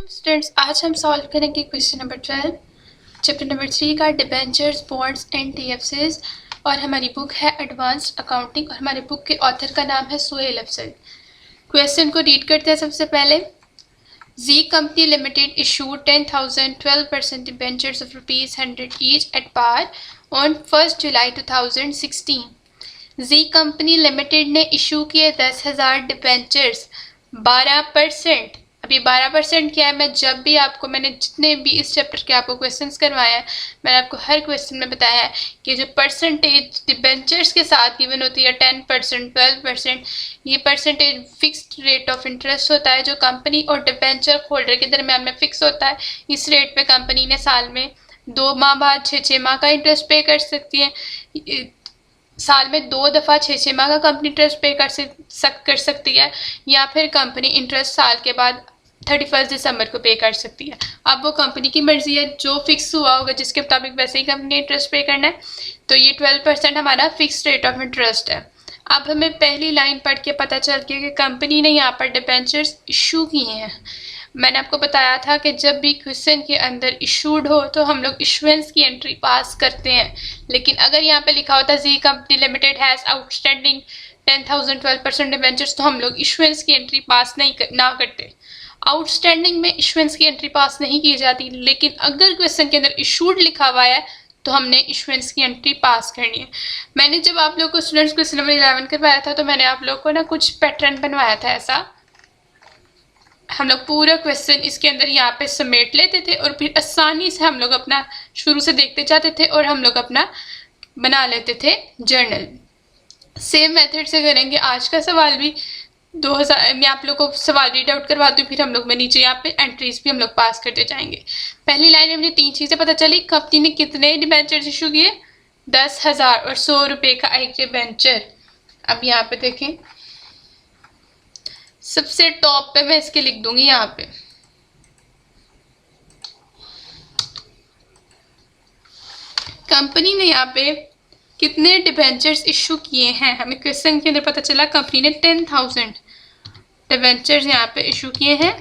Students, आज हम solve करेंगे क्वेश्चन नंबर 12 चैप्टर नंबर 3 का डिबेंचर्स, बॉन्ड्स एंड टीएफसीज। और हमारी बुक है एडवांस्ड अकाउंटिंग और हमारे बुक के ऑथर का नाम है सुहेल अफजल। क्वेश्चन को रीड करते हैं। सबसे पहले, G company limited issued 10,000 12% debentures of ₹100 each at par on 1 July 2016। G company limited ने इशू किए 10,000 डिबेंचर्स 12%। अभी 12% क्या है, मैंने जितने भी इस चैप्टर के आपको क्वेश्चंस करवाए हैं, मैंने आपको हर क्वेश्चन में बताया है कि जो परसेंटेज डिबेंचर्स के साथ गिवन होती है 10%, 12%, ये percentage fixed rate of interest होता है जो कंपनी और डिबेंचर होल्डर के दरमियान में फिक्स होता है। इस रेट पे कंपनी ने साल में 2 माह बाद 6 माह का इंटरेस्ट पे कर सकती है। साल में 2 दफ़ा 6 माह का कंपनी इंटरेस्ट पे कर सकती है, या फिर कंपनी इंटरेस्ट साल के बाद 31 दिसंबर को पे कर सकती है। अब वो कंपनी की मर्जी है, जो फिक्स हुआ होगा जिसके मुताबिक वैसे ही कंपनी इंटरेस्ट पे करना है। तो ये 12% हमारा फिक्स रेट ऑफ इंटरेस्ट है। अब हमें पहली लाइन पढ़ के पता चल गया कि कंपनी ने यहाँ पर डिबेंचर्स इशू किए हैं। मैंने आपको बताया था कि जब भी क्वेश्चन के अंदर इशूड हो तो हम लोग इशुएंस की एंट्री पास करते हैं, लेकिन अगर यहाँ पे लिखा होता G company limited has outstanding 10,000 12% debentures, तो हम लोग इशुएंस की एंट्री पास ना करते। आउटस्टैंडिंग में इशुएंस की एंट्री पास नहीं की जाती, लेकिन अगर क्वेश्चन के अंदर इशूड लिखा हुआ है तो हमने इशुएंस की एंट्री पास करनी है। मैंने जब आप लोग को स्टूडेंट्स क्वेश्चन नंबर 11 करवाया था तो मैंने आप लोग को ना कुछ पैटर्न बनवाया था। ऐसा हम लोग पूरा क्वेश्चन इसके अंदर यहाँ पे समेट लेते थे और फिर आसानी से हम लोग अपना शुरू से देखते जाते थे और हम लोग अपना बना लेते थे जर्नल। सेम मेथड से करेंगे आज का सवाल भी। 2000 मैं आप लोग को सवाल रीड आउट करवाती हूँ, फिर हम लोग में नीचे यहाँ पे एंट्रीज भी हम लोग पास करते जाएंगे। पहली लाइन में मुझे 3 चीज़ें पता चली। कंपनी ने कितने डिबेंचर्स इशू किए? 10,000 और 100 रुपये का एक डिबेंचर। अब यहाँ पे देखें, सबसे टॉप पे मैं इसके लिख दूंगी यहाँ पे कंपनी ने यहाँ पे कितने डिबेंचर्स इशू किए हैं। हमें क्वेश्चन के अंदर पता चला कंपनी ने 10,000 डिबेंचर्स यहाँ पे इशू किए हैं।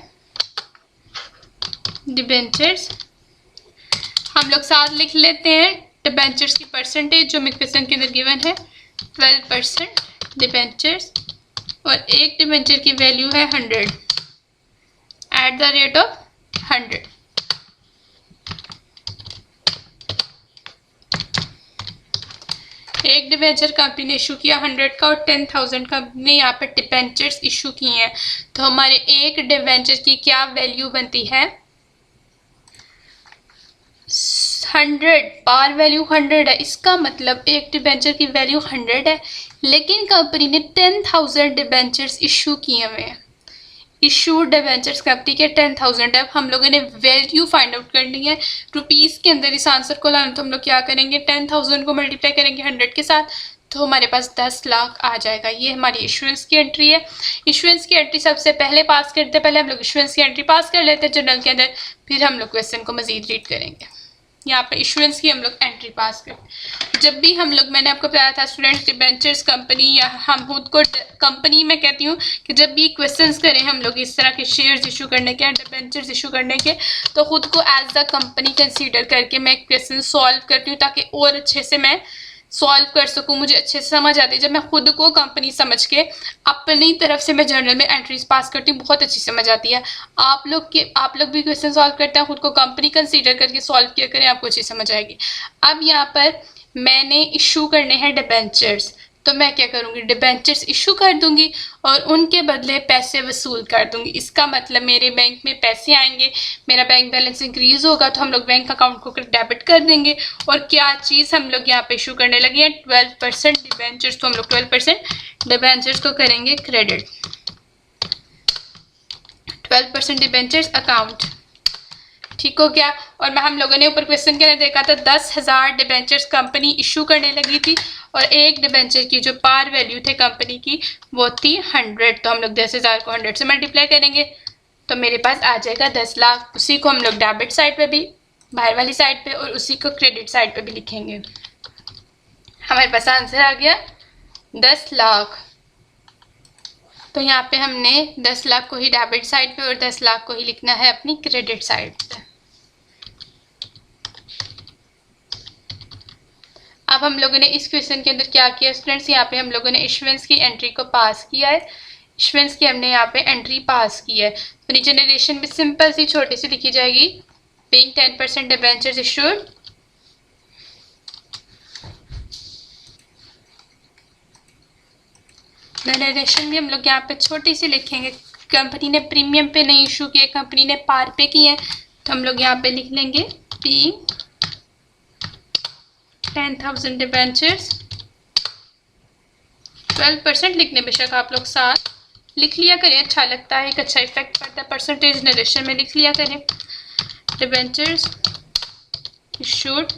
डिबेंचर्स हम लोग साथ लिख लेते हैं। डिबेंचर्स की परसेंटेज जो हमें क्वेश्चन के अंदर गिवन है 12% डिबेंचर्स, और एक डिबेंचर की वैल्यू है 100 एट द रेट ऑफ 100। एक डिबेंचर कंपनी ने इशू किया 100 का और 10,000 कंपनी ने यहाँ पे डिबेंचर्स इशू किए हैं। तो हमारे एक डिबेंचर की क्या वैल्यू बनती है? 100। पार वैल्यू 100 है, इसका मतलब एक डिबेंचर की वैल्यू 100 है, लेकिन कंपनी ने 10,000 डिबेंचर्स इशू किए हुए हैं। इशूड डिबेंचर्स कंपनी के 10,000 है। अब हम लोगों ने वैल्यू फाइंड आउट करनी है रुपीस के अंदर इस आंसर को लाना। तो हम लोग क्या करेंगे, 10,000 को मल्टीप्लाई करेंगे 100 के साथ, तो हमारे पास 10 लाख आ जाएगा। ये हमारी इशुएंस की एंट्री है। इशुएंस की एंट्री सबसे पहले पास करते, पहले हम लोग इशुएंस की एंट्री पास कर लेते हैं जर्नल के अंदर, फिर हम लोग क्वेश्चन को मजीद रीड करेंगे। यहाँ पे इशुएंस की हम लोग एंट्री पास करते। जब भी हम लोग, मैंने आपको बताया था स्टूडेंट्स, डिबेंचर्स कंपनी, या हम खुद को कंपनी में कहती हूँ कि जब भी क्वेश्चंस करें हम लोग इस तरह के शेयर्स इशू करने के, डिबेंचर्स इशू करने के, तो खुद को एज द कंपनी कंसीडर करके मैं क्वेश्चन सॉल्व करती हूँ ताकि और अच्छे से मैं सॉल्व कर सकूँ, मुझे अच्छे से समझ आती है। जब मैं खुद को कंपनी समझ के अपनी तरफ से मैं जर्नल में एंट्रीज पास करती हूँ, बहुत अच्छी समझ आती है। आप लोग भी क्वेश्चन सॉल्व करते हैं, खुद को कंपनी कंसीडर करके सॉल्व किया करें, आपको अच्छी समझ आएगी। अब यहाँ पर मैंने इशू करने हैं डिबेंचर्स, तो मैं क्या करूँगी, डिबेंचर्स इशू कर दूंगी और उनके बदले पैसे वसूल कर दूंगी। इसका मतलब मेरे बैंक में पैसे आएंगे, मेरा बैंक बैलेंस इंक्रीज होगा, तो हम लोग बैंक अकाउंट को डेबिट कर देंगे। और क्या चीज़ हम लोग यहाँ पे इशू करने लगे हैं, 12% डिबेंचर्स, तो हम लोग 12% डिबेंचर्स को करेंगे क्रेडिट। 12% डिबेंचर्स अकाउंट, ठीक हो गया। और हम लोगों ने ऊपर क्वेश्चन के अंदर देखा था 10,000 डिबेंचर्स कंपनी इशू करने लगी थी और एक डिबेंचर की जो पार वैल्यू थे कंपनी की वो थी 100। तो हम लोग 10,000 को 100 से मल्टीप्लाई करेंगे तो मेरे पास आ जाएगा 10 लाख। उसी को हम लोग डेबिट साइड पे भी, बाहर वाली साइड पे, और उसी को क्रेडिट साइड पे भी लिखेंगे। हमारे पास आंसर आ गया 10 लाख। तो यहाँ पे हमने 10 लाख को ही डेबिट साइड पे और 10 लाख को ही लिखना है अपनी क्रेडिट साइड पे। अब हम लोगों ने इस क्वेश्चन के अंदर क्या किया स्टूडेंट्स, यहाँ पे हम लोगों ने इशुएंस की एंट्री को पास किया है। इशुएंस की हमने यहाँ पे एंट्री पास की है। तो नीचे नरेशन भी सिंपल सी छोटी सी लिखी जाएगी, being 10% डिबेंचर्स इशूड, नरेशन भी हम लोग यहाँ पे छोटी सी लिखेंगे। कंपनी ने प्रीमियम पे नहीं इशू किए, कंपनी ने पार पे किए हैं, तो हम लोग यहाँ पे लिख लेंगे being 10,000 डिबेंचर्स। 12% लिखने बेशक आप लोग साथ लिख लिया करें, अच्छा लगता है, एक अच्छा इफेक्ट पड़ता है, परसेंटेज नरेशन में लिख लिया करें। Debentures issued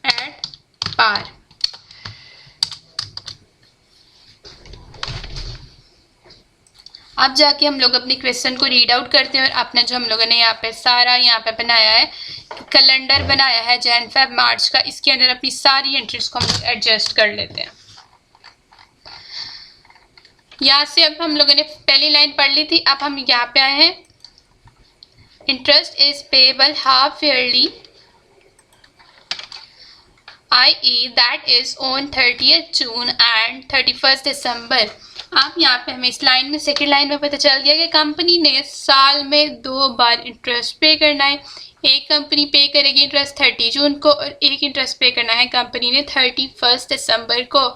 at par. अब जाके हम लोग अपनी क्वेश्चन को रीड आउट करते हैं और अपने जो हम लोगों ने यहाँ पे सारा यहाँ पे बनाया है, कैलेंडर बनाया है जैन फेब मार्च का, इसके अंदर अपनी सारी एंट्रीज को हम लोग एडजस्ट कर लेते हैं। यहाँ से अब हम लोगों ने पहली लाइन पढ़ ली थी, अब हम यहाँ पे आए हैं, interest is payable half yearly i.e. that is on 30th June and 31st December। आप यहाँ पे हमें इस लाइन में, सेकेंड लाइन में पता चल गया कि कंपनी ने साल में 2 बार इंटरेस्ट पे करना है। एक कंपनी पे करेगी इंटरेस्ट 30 जून को और एक इंटरेस्ट पे करना है कंपनी ने 31 दिसंबर को।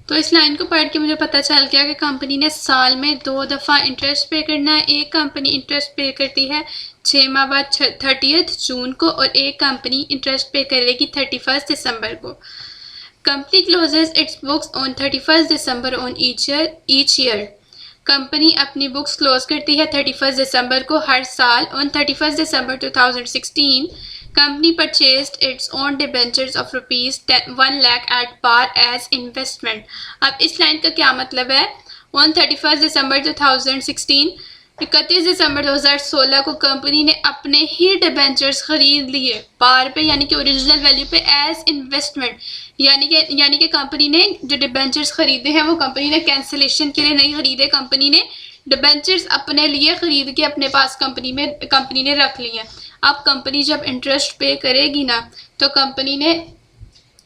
तो इस लाइन को पढ़ के मुझे पता चल गया कि कंपनी ने साल में 2 दफ़ा इंटरेस्ट पे करना है। एक कंपनी इंटरेस्ट पे करती है 6 माह बाद 30 जून को और एक कंपनी इंटरेस्ट पे करेगी 31 दिसंबर को। Company closes its books on 31 December on each year. Company अपनी बुक्स क्लोज करती है 31 दिसंबर को हर साल। On 31 December 2016 company purchased its own debentures of ₹1 lakh at par as investment. अब इस लाइन का क्या मतलब है, ऑन 31 दिसंबर 2016 31 दिसंबर 2016 को कंपनी ने अपने ही डिबेंचर्स खरीद लिए पार पे, यानी कि ओरिजिनल वैल्यू पे एज इन्वेस्टमेंट। यानी कि कंपनी ने जो डिबेंचर्स खरीदे हैं वो कंपनी ने कैंसिलेशन के लिए नहीं खरीदे, कंपनी ने डिबेंचर्स अपने लिए खरीद के अपने पास कंपनी ने रख लिए। अब कंपनी जब इंटरेस्ट पे करेगी ना, तो कंपनी ने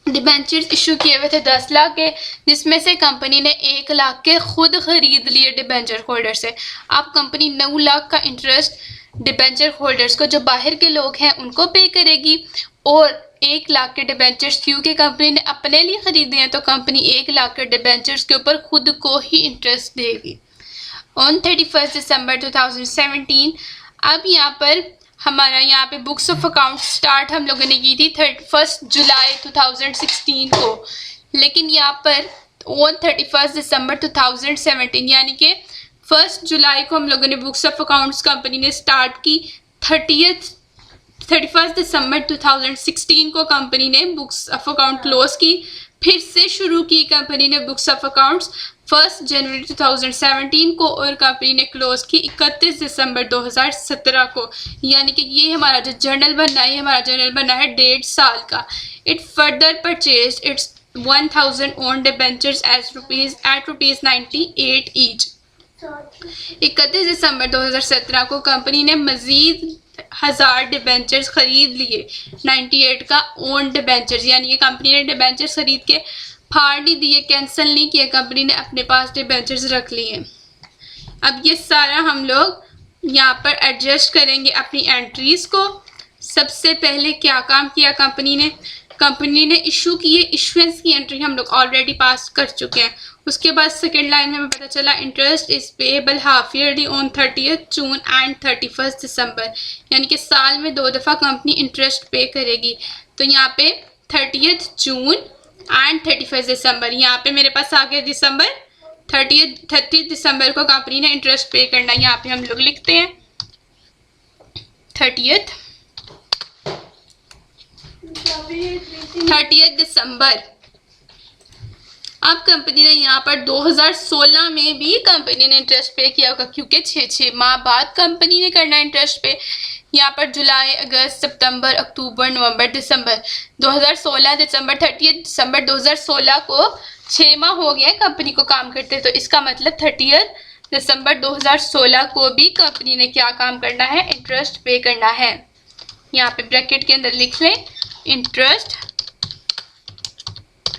डिबेंचर्स इशू किए हुए थे 10 लाख के, जिसमें से कंपनी ने 1 लाख के खुद खरीद लिए डिबेंचर होल्डर से। अब कंपनी 9 लाख का इंटरेस्ट डिबेंचर होल्डर्स को, जो बाहर के लोग हैं, उनको पे करेगी और 1 लाख के डिबेंचर्स क्योंकि कंपनी ने अपने लिए खरीदे हैं तो कंपनी 1 लाख के डिबेंचर्स के ऊपर खुद को ही इंटरेस्ट देगी। ऑन 31 दिसंबर 2017 अब यहाँ पर हमारा यहाँ पे बुक्स ऑफ अकाउंट स्टार्ट हम लोगों ने की थी 31 जुलाई 2016 को, लेकिन यहाँ पर ऑन 31 दिसंबर 2017 यानी कि 1 जुलाई को हम लोगों ने बुक्स ऑफ अकाउंट्स कंपनी ने स्टार्ट की। 31 दिसंबर 2016 को कंपनी ने बुक्स ऑफ अकाउंट क्लोज की, फिर से शुरू की कंपनी ने बुक्स ऑफ अकाउंट्स 1 जनवरी 2017 को और कंपनी ने क्लोज की 31 दिसंबर 2017 को। यानी कि ये हमारा जो जर्नल बनना है, हमारा जर्नल बनना है 1.5 साल का। It further purchase its 1000 own debentures at ₹98 each. 31 दिसंबर 2017 को कंपनी ने मजीद 1000 डिबेंचर्स खरीद लिए 98 का ओन डिबेंचर्स, यानी कि कंपनी ने डिबेंचर्स खरीद के फाड़ नहीं दिए, कैंसिल नहीं किए, कंपनी ने अपने पास डिबेंचर्स रख लिए। अब ये सारा हम लोग यहाँ पर एडजस्ट करेंगे अपनी एंट्रीज को। सबसे पहले क्या काम किया कंपनी ने इशू किए, इशुएंस की एंट्री हम लोग ऑलरेडी पास कर चुके हैं। उसके बाद सेकेंड लाइन में हमें पता चला interest is payable half yearly on 30 June and 31 दिसंबर, यानी कि साल में 2 दफ़ा कंपनी इंटरेस्ट पे करेगी। तो यहाँ पे 30 जून एंड 31 दिसंबर, यहाँ पे मेरे पास आ गया दिसंबर, 30 दिसंबर को कंपनी ने इंटरेस्ट पे करना। यहाँ पे हम लोग लिखते हैं 30 दिसंबर। अब कंपनी ने यहाँ पर 2016 में भी कंपनी ने इंटरेस्ट पे किया होगा, क्योंकि 6 माह बाद कंपनी ने करना इंटरेस्ट पे। यहाँ पर जुलाई, अगस्त, सितंबर, अक्टूबर, नवंबर, दिसंबर 2016, दिसंबर 30 दिसंबर 2016 को 6 माह हो गया कंपनी को काम करते, तो इसका मतलब 30 दिसंबर 2016 को भी कंपनी ने क्या काम करना है, इंटरेस्ट पे करना है। यहाँ पे ब्रैकेट के अंदर लिख लें इंटरेस्ट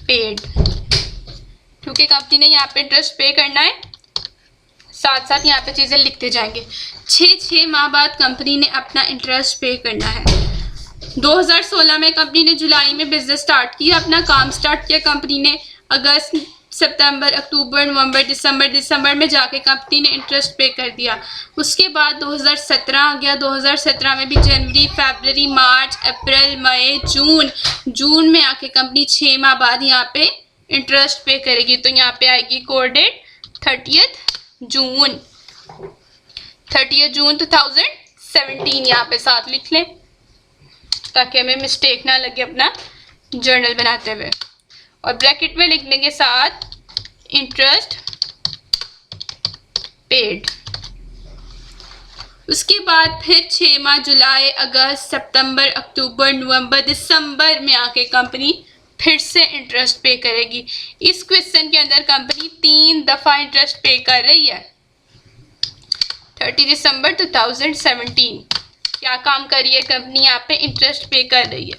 पेड, क्योंकि कंपनी ने यहाँ पे इंटरेस्ट पे करना है, साथ साथ यहाँ पे चीज़ें लिखते जाएंगे। 6 माह बाद कंपनी ने अपना इंटरेस्ट पे करना है। 2016 में कंपनी ने जुलाई में बिजनेस स्टार्ट किया, अपना काम स्टार्ट किया कंपनी ने। अगस्त, सितंबर, अक्टूबर, नवंबर, दिसंबर में जाके कंपनी ने इंटरेस्ट पे कर दिया। उसके बाद 2017 आ गया। 2017 में भी जनवरी, फरवरी, मार्च, अप्रैल, मई, जून में आके कंपनी 6 माह बाद यहाँ पे इंटरेस्ट पे करेगी। तो यहाँ पे आएगी कोड डेट 30 जून 2017 यहाँ पे साथ लिख लें ताकि हमें मिस्टेक ना लगे अपना जर्नल बनाते हुए। और ब्रैकेट में लिख लेंगे साथ इंटरेस्ट पेड। उसके बाद फिर 6 माह जुलाई, अगस्त, सितंबर, अक्टूबर, नवंबर, दिसंबर में आके कंपनी फिर से इंटरेस्ट पे करेगी। इस क्वेश्चन के अंदर कंपनी 3 दफा इंटरेस्ट पे कर रही है। 30 दिसंबर 2017 क्या काम कर रही है कंपनी, यहाँ पे इंटरेस्ट पे कर रही है।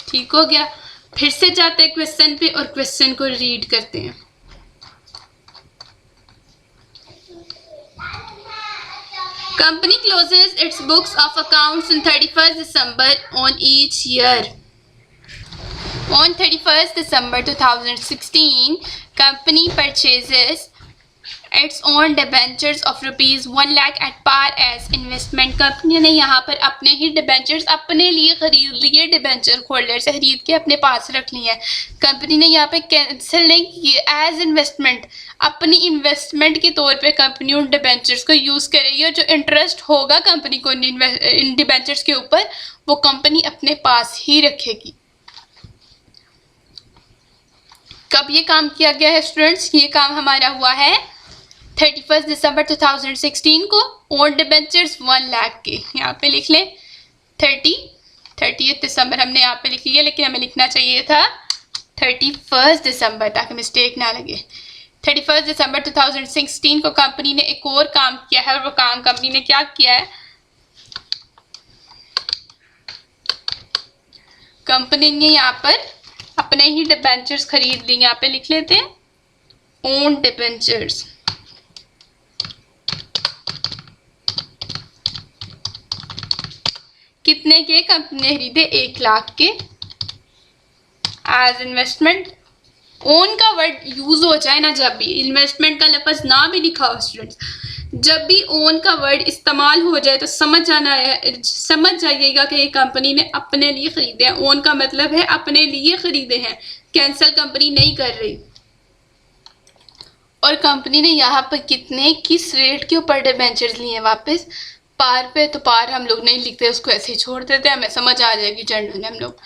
ठीक हो गया। फिर से जाते हैं क्वेश्चन पे और क्वेश्चन को रीड करते हैं। Company closes its books of accounts on 31st December on each year. On 31st December 2016, company purchases its own debentures of ₹1 lakh at par as investment. Company ने यहाँ पर अपने ही डिबेंचर्स अपने लिए खरीद लिए, डिबेंचर होल्डर से खरीद के अपने पास रख लिए हैं। कंपनी ने यहाँ पे कैंसिल नहीं किए, एज इन्वेस्टमेंट अपनी इन्वेस्टमेंट के तौर पे कंपनी उन डिबेंचर्स को यूज़ करेगी और जो इंटरेस्ट होगा कंपनी को इन डिबेंचर्स के ऊपर वो कंपनी अपने पास ही रखेगी। कब ये काम किया गया है स्टूडेंट्स, ये काम हमारा हुआ है 31 दिसंबर 2016 को। ओन डिबेंचर्स 1 लाख के, यहाँ पे लिख लें 30 दिसंबर हमने यहाँ पे लिख लिया, लेकिन हमें लिखना चाहिए था 31 दिसंबर ताकि मिस्टेक ना लगे। 31 दिसंबर 2016 को कंपनी ने एक और काम किया है, और वो काम कंपनी ने क्या किया है, कंपनी ने यहाँ पर अपने ही डिबेंचर्स खरीद ली। यहाँ पे लिख लेते हैं ओन डिबेंचर्स। कितने के कंपनी ने खरीदे, 1 लाख के एज इन्वेस्टमेंट। ओन का वर्ड यूज हो जाए ना, जब भी इन्वेस्टमेंट का लफ्ज ना भी लिखा हो स्टूडेंट्स, जब भी ओन का वर्ड इस्तेमाल हो जाए तो समझ जाइएगा कि ये कंपनी ने अपने लिए खरीदे हैं। ओन का मतलब है अपने लिए खरीदे हैं, कैंसिल कंपनी नहीं कर रही। और कंपनी ने यहाँ पर कितने, किस रेट के ऊपर डिबेंचर्स लिए हैं वापस, पार पे। तो पार हम लोग नहीं लिखते, उसको ऐसे ही छोड़ देते हैं, हमें समझ आ जाएगी जर्नल में हम लोग।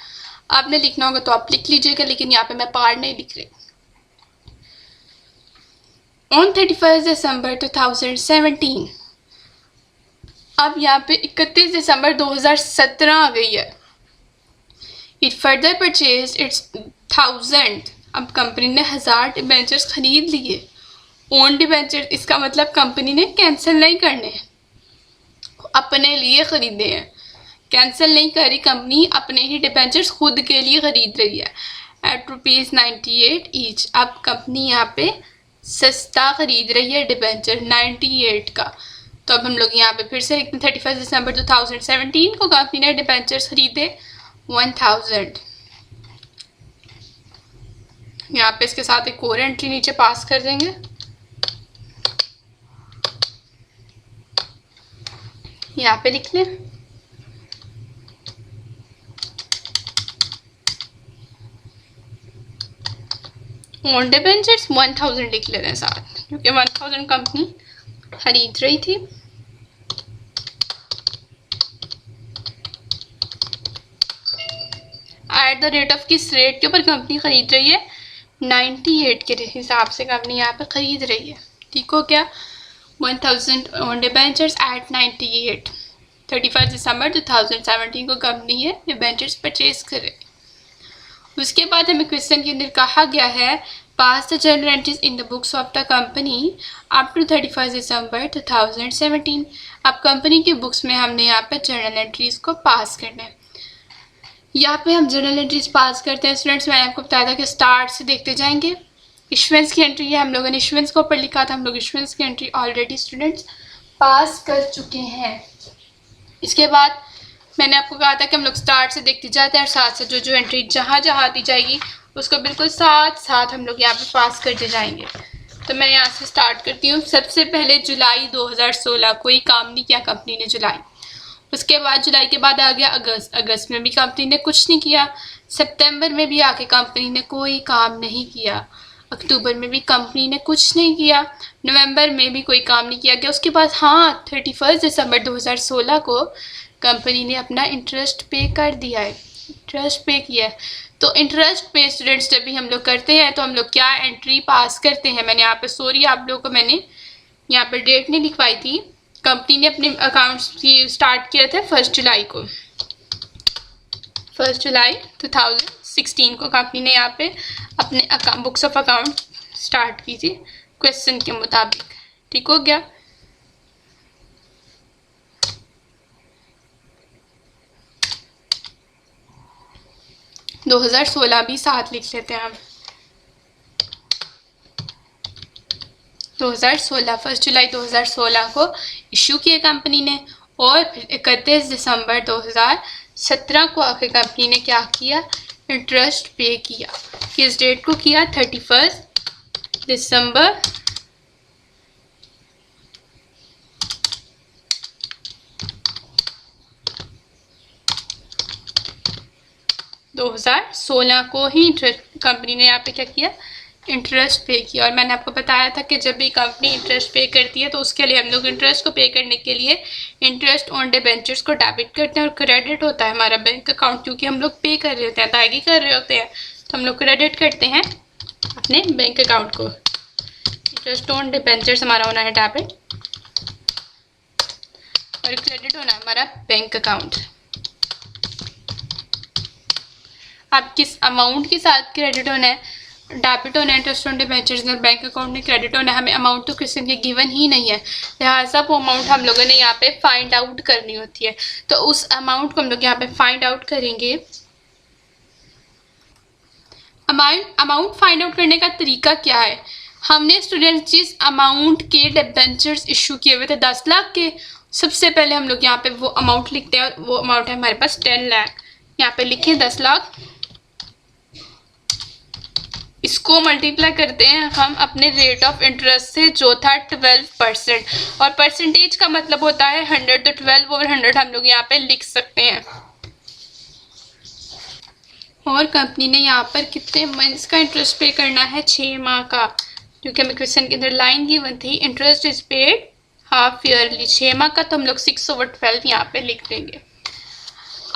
आपने लिखना होगा तो आप लिख लीजिएगा, लेकिन यहाँ पे मैं पार नहीं लिख रही। ऑन 31 दिसंबर 2017, अब यहाँ पे 31 दिसंबर 2017 आ गई है। इट फर्दर परचेज इट्स 1000, अब कंपनी ने 1000 डिबेंचर्स खरीद लिए। ओन डिबेंचर, इसका मतलब कंपनी ने कैंसिल नहीं करने, अपने लिए खरीदे हैं, कैंसिल नहीं करी कंपनी, अपने ही डिबेंचर्स खुद के लिए खरीद रही है एट ₹98 ईच। अब कंपनी यहाँ पे सस्ता खरीद रही है डिबेंचर 98 का। तो अब हम लोग यहाँ पे फिर से 31 दिसंबर 2017 को कंपनी ने डिबेंचर्स खरीदे 1000। यहाँ पे इसके साथ एक और एंट्री नीचे पास कर देंगे। यहाँ पे लिख लें ओन डिबेंचर्स 1000 लिख ले रहे हैं साथ, क्योंकि 1000 कंपनी खरीद रही थी। एट द रेट ऑफ, किस रेट के ऊपर कंपनी खरीद रही है, 98 के हिसाब से कंपनी यहाँ पे खरीद रही है। ठीक हो क्या। 1000 ऑन डिबेंचर्स एट 98। 31 दिसंबर 2017 को कंपनी ये डिबेंचर्स परचेज कर रही। उसके बाद हमें क्वेश्चन के अंदर कहा गया है pass the journal entries in the books of the company up to 31 दिसंबर 2017। अब कंपनी की बुक्स में हमने यहाँ पे जर्नल एंट्रीज को पास करना है। यहाँ पे हम जर्नल एंट्रीज पास करते हैं स्टूडेंट्स। मैंने आपको बताया था कि स्टार्ट से देखते जाएंगे। इश्यूएंस की एंट्री है, हम लोगों ने इश्यूएंस के ऊपर लिखा था, हम लोग इश्यूएंस की एंट्री ऑलरेडी स्टूडेंट्स पास कर चुके हैं। इसके बाद मैंने आपको कहा था कि हम लोग स्टार्ट से देखते जाते हैं और साथ साथ जो एंट्री जहाँ आती जाएगी उसको बिल्कुल साथ साथ हम लोग यहाँ पे पास करते जाएंगे। तो मैं यहाँ से स्टार्ट करती हूँ। सबसे पहले जुलाई 2016 कोई काम नहीं किया कंपनी ने जुलाई। उसके बाद जुलाई के बाद आ गया अगस्त। अगस्त में भी कंपनी ने कुछ नहीं किया। सितंबर में भी आके कंपनी ने कोई काम नहीं किया। अक्टूबर में भी कंपनी ने कुछ नहीं किया। नवंबर में भी कोई काम नहीं किया गया। उसके बाद हाँ 31 दिसंबर 2016 को कंपनी ने अपना इंटरेस्ट पे कर दिया है, इंटरेस्ट पे किया है। तो इंटरेस्ट पे स्टूडेंट्स जब भी हम लोग करते हैं तो हम लोग क्या एंट्री पास करते हैं। मैंने यहाँ पे सॉरी आप लोगों को मैंने यहाँ पे डेट नहीं लिखवाई थी। कंपनी ने अपने अकाउंट्स की स्टार्ट किया था 1 जुलाई को। 1 जुलाई 2016 को कंपनी ने यहाँ पे अपने बुक्स ऑफ अकाउंट स्टार्ट की थी क्वेश्चन के मुताबिक। ठीक हो गया। – 2016 भी साथ लिख लेते हैं हम। 2016 1 जुलाई 2016 को इशू किया कंपनी ने और फिर 31 दिसंबर 2017 को आखिर कंपनी ने क्या किया, इंटरेस्ट पे किया। किस डेट को किया, 31 दिसंबर 2016 को ही कंपनी ने यहाँ पे क्या किया, इंटरेस्ट पे किया। और मैंने आपको बताया था कि जब भी कंपनी इंटरेस्ट पे करती है तो उसके लिए हम लोग इंटरेस्ट को पे करने के लिए इंटरेस्ट ऑन डिबेंचर्स को डेबिट करते हैं और क्रेडिट होता है हमारा बैंक अकाउंट, क्योंकि हम लोग पे कर रहे होते हैं, अदायगी कर रहे होते हैं, तो हम लोग क्रेडिट करते हैं अपने बैंक अकाउंट को। इंटरेस्ट ऑन डिबेंचर्स हमारा होना है डेबिट और क्रेडिट होना है हमारा बैंक अकाउंट। अब किस अमाउंट के साथ क्रेडिट होना है, डेबिट होना है इंटरेस्ट ऑन डिबेंचर्स और बैंक अकाउंट में क्रेडिट होना है। हमें अमाउंट तो किसी के गिवन ही नहीं है, लिहाजा वो अमाउंट हम लोगों ने यहाँ पे फाइंड आउट करनी होती है। तो उस अमाउंट को हम लोग यहाँ पे फाइंड आउट करेंगे। अमाउंट फाइंड आउट करने का तरीका क्या है, हमने स्टूडेंट्स जिस अमाउंट के डिबेंचर्स इशू किए हुए थे 10 लाख के, सबसे पहले हम लोग यहाँ पे वो अमाउंट लिखते हैं। वो अमाउंट है हमारे पास 10 लाख। यहाँ पे लिखे 10 लाख, इसको मल्टीप्लाई करते हैं हम अपने रेट ऑफ इंटरेस्ट से जो था 12%। और परसेंटेज का मतलब होता है 100, तो 12/100 हम लोग यहाँ पे लिख सकते हैं। और कंपनी ने यहाँ पर कितने मंथ्स का इंटरेस्ट पे करना है, 6 माह का, क्योंकि हमें क्वेश्चन के अंदर लाइन गिवन थी interest is paid half yearly, 6 माह का, तो हम लोग 6/12 यहाँ पे लिख देंगे।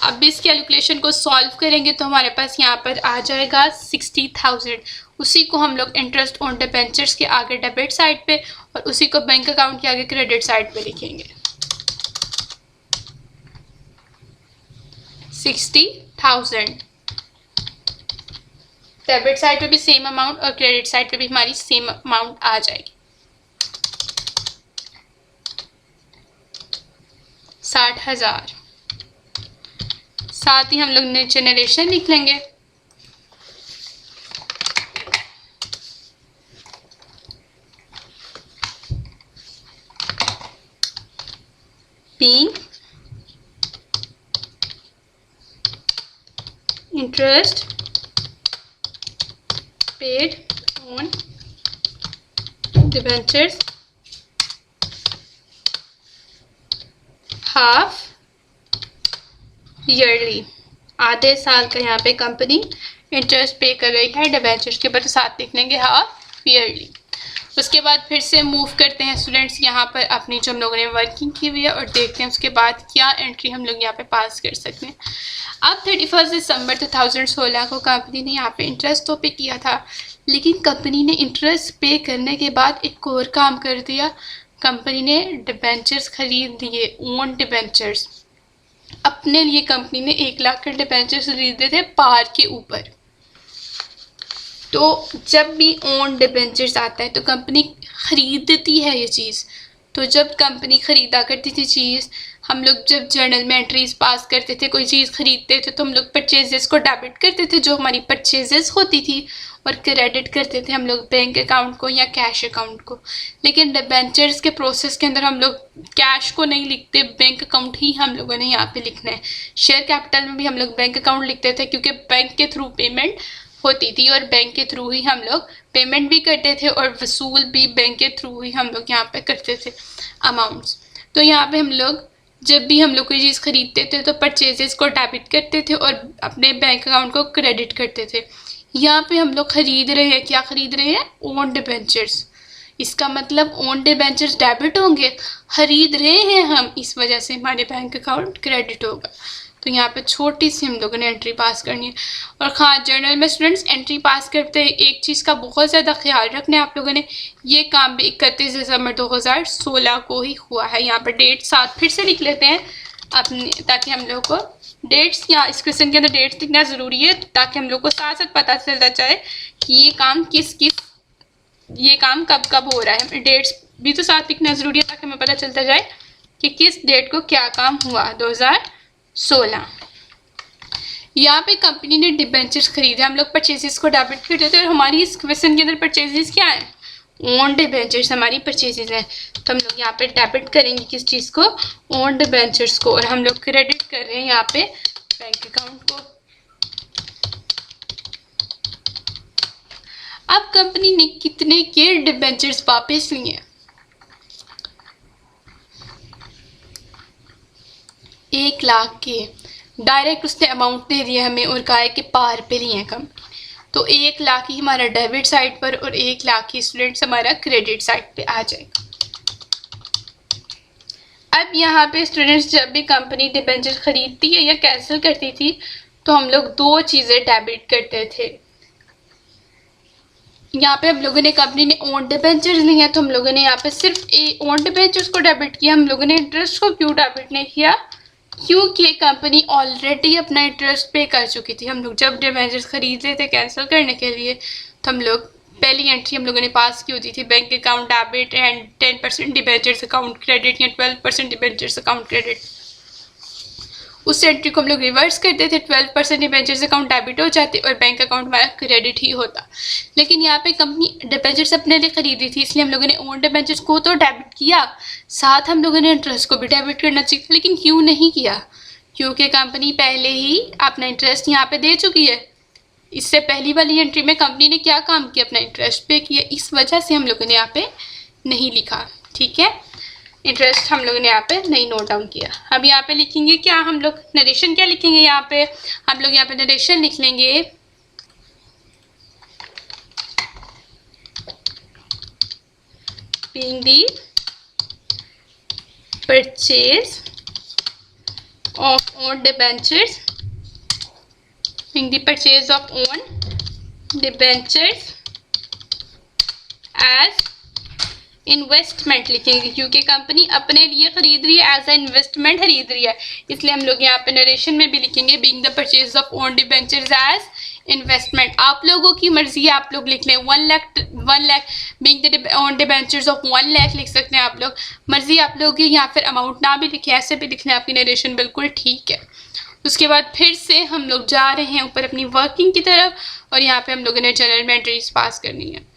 अब इस कैलकुलेशन को सॉल्व करेंगे तो हमारे पास यहाँ पर आ जाएगा 60,000। उसी को हम लोग इंटरेस्ट ऑन डिबेंचर्स के आगे डेबिट साइड पे और उसी को बैंक अकाउंट के आगे क्रेडिट साइड पे लिखेंगे। 60,000 डेबिट साइड पे भी सेम अमाउंट और क्रेडिट साइड पे भी हमारी सेम अमाउंट आ जाएगी। 60,000। साथ ही हम लोग ने जनरेशन लिख लेंगे। being interest paid on debentures half yearly, आधे साल का यहाँ पे कंपनी इंटरेस्ट पे कर रही है डिबेंचर्स के ऊपर, तो साथ लिख लेंगे हाफ ईयरली। उसके बाद फिर से मूव करते हैं स्टूडेंट्स यहाँ पर अपनी जो हम लोगों ने वर्किंग की हुई है और देखते हैं उसके बाद क्या एंट्री हम लोग यहाँ पे पास कर सकते हैं। अब 31 दिसंबर 2016 को कंपनी ने यहाँ पे इंटरेस्ट तो पे किया था, लेकिन कंपनी ने इंटरेस्ट पे करने के बाद एक और काम कर दिया। कंपनी ने डिबेंचर्स खरीद दिए, ओन डिबेंचर्स अपने लिए। कंपनी ने 1 लाख के डिबेंचर्स खरीदे थे पार के ऊपर। तो जब भी ओन डिबेंचर्स आता है तो कंपनी खरीदती है ये चीज़। तो जब कंपनी खरीदा करती थी चीज़, हम लोग जब जर्नल में एंट्रीज पास करते थे, कोई चीज़ खरीदते थे तो हम लोग परचेजेस को डेबिट करते थे जो हमारी परचेजेस होती थी, और क्रेडिट करते थे हम लोग बैंक अकाउंट को या कैश अकाउंट को। लेकिन डिबेंचर्स के प्रोसेस के अंदर हम लोग कैश को नहीं लिखते, बैंक अकाउंट ही हम लोगों ने यहाँ पे लिखना है। शेयर कैपिटल में भी हम लोग बैंक अकाउंट लिखते थे क्योंकि बैंक के थ्रू पेमेंट होती थी और बैंक के थ्रू ही हम लोग पेमेंट भी करते थे और वसूल भी बैंक के थ्रू ही हम लोग यहाँ पे करते थे अमाउंट्स। तो यहाँ पे हम लोग जब भी हम लोग कोई चीज़ खरीदते थे तो परचेजेस को डेबिट करते थे और अपने बैंक अकाउंट को क्रेडिट करते थे। यहाँ पे हम लोग खरीद रहे हैं, क्या खरीद रहे हैं? Own debentures. इसका मतलब ओन डिबेंचर्स डेबिट होंगे, खरीद रहे हैं हम, इस वजह से हमारे बैंक अकाउंट क्रेडिट होगा। तो यहाँ पे छोटी सी हम लोगों ने एंट्री पास करनी है। और हाँ, जर्नल में स्टूडेंट्स एंट्री पास करते हैं एक चीज़ का बहुत ज़्यादा ख्याल रखना है आप लोगों ने, ये काम भी 31 दिसंबर 2016 को ही हुआ है। यहाँ पर डेट साथ फिर से लिख लेते हैं अपने, ताकि हम लोग को डेट्स, या इस क्वेश्चन के अंदर डेट्स लिखना ज़रूरी है ताकि हम लोग को साथ साथ पता चलता जाए कि ये काम ये काम कब कब हो रहा है। डेट्स भी तो साथ लिखना ज़रूरी है ताकि हमें पता चलता जाए कि किस डेट को क्या काम हुआ। 2016 यहाँ पे कंपनी ने डिबेंचर्स खरीदे, हम लोग परचेजेस को डेबिट करते थे और हमारी इस क्वेश्चन के अंदर परचेजेस क्या है? ओन डिबेंचर्स हमारी परचेजेस है। तो हम लोग यहाँ पे डेबिट करेंगे किस चीज़ को? ओन डिबेंचर्स को, और हम लोग क्रेडिट कर रहे हैं यहाँ पे बैंक अकाउंट को। अब कंपनी ने कितने के डिबेंचर्स वापस लिए? 1 लाख के डायरेक्ट उसने अमाउंट दे दिया हमें और कहा है कि पार पे लिए कम। तो 1 लाख ही हमारा डेबिट साइड पर और 1 लाख ही स्टूडेंट्स हमारा क्रेडिट साइड पे आ जाएगा। अब यहाँ पे स्टूडेंट्स जब भी कंपनी डिबेंचर खरीदती है या कैंसिल करती थी तो हम लोग 2 चीज़ें डेबिट करते थे। यहाँ पे हम लोगों ने, कंपनी ने ओन डिबेंचर्स लिए हैं तो हम लोगों ने यहाँ पे सिर्फ ओन डिबेंचर्स को डेबिट किया। हम लोगों ने इंटरेस्ट को क्यों डेबिट नहीं किया? क्योंकि कंपनी ऑलरेडी अपना इंटरेस्ट पे कर चुकी थी। हम लोग जब डिबेंचर्स खरीद रहे थे कैंसिल करने के लिए तो हम लोग पहली एंट्री हम लोगों ने पास की होती थी bank account debit and 10% debentures account credit या 12% डिबेंचर्स अकाउंट क्रेडिट। उस एंट्री को हम लोग रिवर्स करते थे, 12% डिबेंचर्स अकाउंट डेबिट हो जाते और बैंक अकाउंट हमारा क्रेडिट ही होता। लेकिन यहाँ पे कंपनी डिबेंचर्स अपने लिए खरीदी थी इसलिए हम लोगों ने ओन डिबेंचर्स को तो डेबिट किया, साथ हम लोगों ने इंटरेस्ट को भी डेबिट करना चाहिए। लेकिन क्यों नहीं किया? क्योंकि कंपनी पहले ही अपना इंटरेस्ट यहाँ पे दे चुकी है। इससे पहली वाली एंट्री में कंपनी ने क्या काम किया? अपना इंटरेस्ट पे किया। इस वजह से हम लोगों ने यहाँ पे नहीं लिखा, ठीक है? इंटरेस्ट हम लोगों ने यहाँ पे नहीं नोट डाउन किया। अब यहाँ पे लिखेंगे क्या हम लोग? नरेशन क्या लिखेंगे यहाँ पे? हम लोग यहाँ पे नरेशन लिख लेंगे being the purchase of own debentures, being the purchase of own debentures as investment लिखेंगे क्योंकि कंपनी अपने लिए खरीद रही है, एज ए इन्वेस्टमेंट खरीद रही है। इसलिए हम लोग यहाँ पे नरेशन में भी लिखेंगे being the purchase of own debentures as investment. आप लोगों की मर्जी है, आप लोग लिख लें 1 lakh being the own debentures of 1 lakh लिख सकते हैं आप लोग, मर्जी आप लोग की। या फिर अमाउंट ना भी लिखें, ऐसे भी लिखना है, आपकी नरेशन बिल्कुल ठीक है। उसके बाद फिर से हम लोग जा रहे हैं ऊपर अपनी वर्किंग की तरफ और यहाँ पे हम लोगों ने जनरल में एंट्रीज पास करनी है।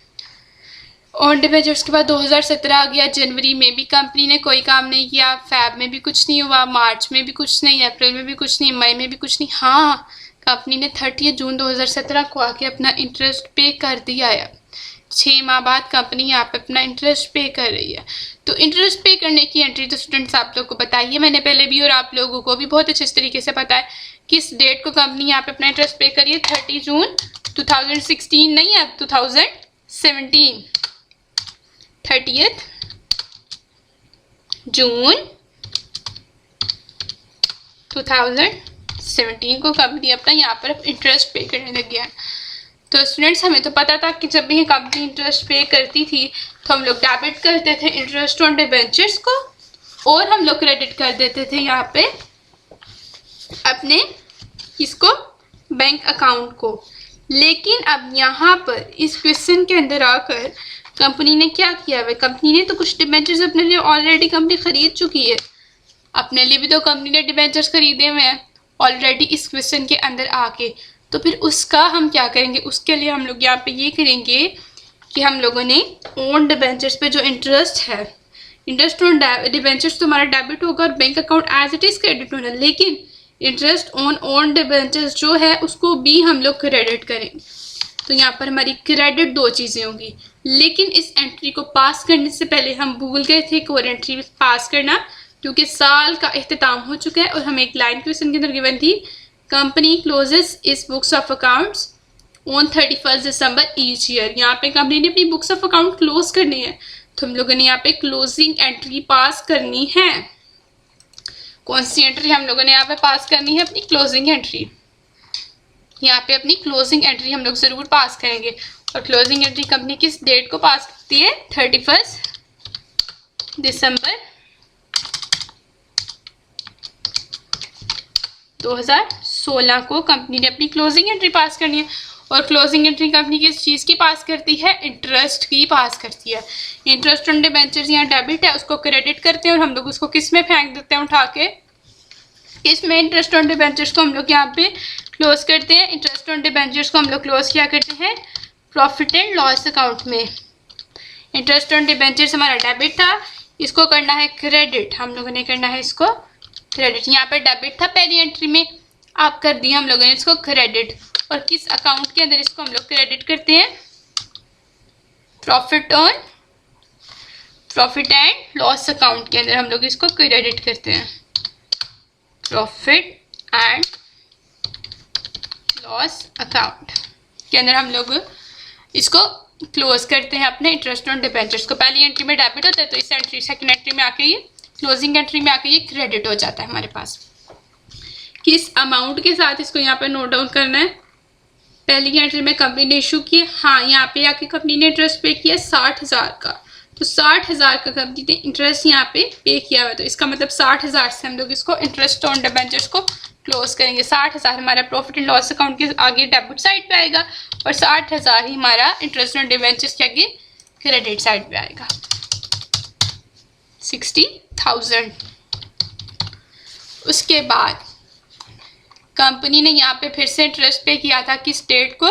ऑन डिबेंचर्स के बाद 2017 आ गया। जनवरी में भी कंपनी ने कोई काम नहीं किया, फेब में भी कुछ नहीं हुआ, मार्च में भी कुछ नहीं, अप्रैल में भी कुछ नहीं, मई में भी कुछ नहीं। हाँ, कंपनी ने 30 जून 2017 को आके अपना इंटरेस्ट पे कर दिया है। 6 माह बाद कंपनी यहाँ पे अपना इंटरेस्ट पे कर रही है। तो इंटरेस्ट पे करने की एंट्री तो स्टूडेंट्स आप लोग को बताइए मैंने पहले भी, और आप लोगों को भी बहुत अच्छे तरीके से पता है किस डेट को कंपनी यहाँ पे अपना इंटरेस्ट पे करिए। 30 जून 2016 नहीं है, 2017। 30 जून 2017 को कंपनी अपना यहाँ पर इंटरेस्ट पे करने लग गया। तो स्टूडेंट्स हमें तो पता था कि जब भी कंपनी इंटरेस्ट पे करती थी तो हम लोग डेबिट करते थे इंटरेस्ट ऑन डिबेंचर्स को और हम लोग क्रेडिट कर देते थे यहाँ पे अपने इसको बैंक अकाउंट को। लेकिन अब यहाँ पर इस क्वेश्चन के अंदर आकर कंपनी ने क्या किया है, कंपनी ने तो कुछ डिबेंचर्स अपने लिए ऑलरेडी कंपनी खरीद चुकी है। अपने लिए भी तो कंपनी ने डिबेंचर्स खरीदे हुए हैं ऑलरेडी इस क्वेश्चन के अंदर आके। तो फिर उसका हम क्या करेंगे, उसके लिए हम लोग यहाँ पे ये करेंगे कि हम लोगों ने ओन डिबेंचर्स पे जो इंटरेस्ट है, इंटरेस्ट ऑन डिबेंचर्स तो हमारा डेबिट होगा और bank account as it is credit होना, लेकिन इंटरेस्ट ऑन ओन डिबेंचर्स जो है उसको भी हम लोग क्रेडिट करेंगे। तो यहाँ पर हमारी क्रेडिट दो चीज़ें होंगी। लेकिन इस एंट्री को पास करने से पहले हम भूल गए थे एक और एंट्री पास करना, क्योंकि साल का इख्तिताम हो चुका है और हमें एक लाइन क्वेश्चन के अंदर गिवन थी, कंपनी क्लोजेस इस books of accounts on 31 December each year. यहाँ पे कंपनी ने अपनी बुक्स ऑफ अकाउंट क्लोज करनी है, तो हम लोगों ने यहाँ पे क्लोजिंग एंट्री पास करनी है। कौन सी एंट्री हम लोगों ने यहाँ पे पास करनी है, अपनी क्लोजिंग एंट्री। यहाँ पे अपनी क्लोजिंग एंट्री हम लोग जरूर पास करेंगे। और क्लोजिंग एंट्री कंपनी किस डेट को पास करती है, 31 दिसंबर 2016 को कंपनी ने अपनी क्लोजिंग एंट्री पास करनी है। और क्लोजिंग एंट्री कंपनी किस चीज़ की पास करती है, इंटरेस्ट की पास करती है। इंटरेस्ट ऑन डिबेंचर्स यहाँ डेबिट है, उसको क्रेडिट करते हैं और हम लोग उसको किस में फेंक देते हैं, उठा के इसमें इंटरेस्ट ऑन डिबेंचर्स को हम लोग यहाँ पे क्लोज करते हैं। इंटरेस्ट ऑन डिबेंचर्स को हम लोग क्लोज किया करते हैं प्रॉफिट एंड लॉस अकाउंट में। इंटरेस्ट ऑन डिबेंचर्स हमारा डेबिट था, इसको करना है क्रेडिट, हम लोगों ने करना है इसको क्रेडिट। यहाँ पे डेबिट था पहली एंट्री में, आप कर दिया हम लोगों ने इसको क्रेडिट। और किस अकाउंट के अंदर इसको हम लोग क्रेडिट करते हैं, प्रॉफिट एंड लॉस अकाउंट के अंदर हम लोग इसको क्रेडिट करते हैं। प्रॉफिट एंड लॉस अकाउंट के अंदर हम लोग इसको क्लोज करते हैं अपने इंटरेस्ट ऑन डिबेंचर्स को। पहली एंट्री में डेबिट होता है, तो इस एंट्री सेकंड एंट्री में आके ये क्लोजिंग एंट्री में आके ये क्रेडिट हो जाता है हमारे पास। किस अमाउंट के साथ इसको यहाँ पे नोट डाउन करना है, पहली एंट्री में कंपनी ने इशू किया, हाँ यहाँ पे आके कंपनी ने इंटरेस्ट पे किया 60,000 का, तो 60,000 का कंपनी ने इंटरेस्ट यहाँ पे किया हुआ है। तो इसका मतलब 60,000 से हम लोग इसको इंटरेस्ट ऑन डिबेंचर्स को क्लोज करेंगे। 60,000 हमारा प्रॉफिट एंड लॉस अकाउंट के आगे डेबिट साइड पे आएगा और 60,000 ही हमारा इंटरेस्ट ऑन डिबेंचर्स के आगे क्रेडिट साइड पे आएगा, 60,000। उसके बाद कंपनी ने यहाँ पे फिर से इंटरेस्ट पे किया था किस डेट को,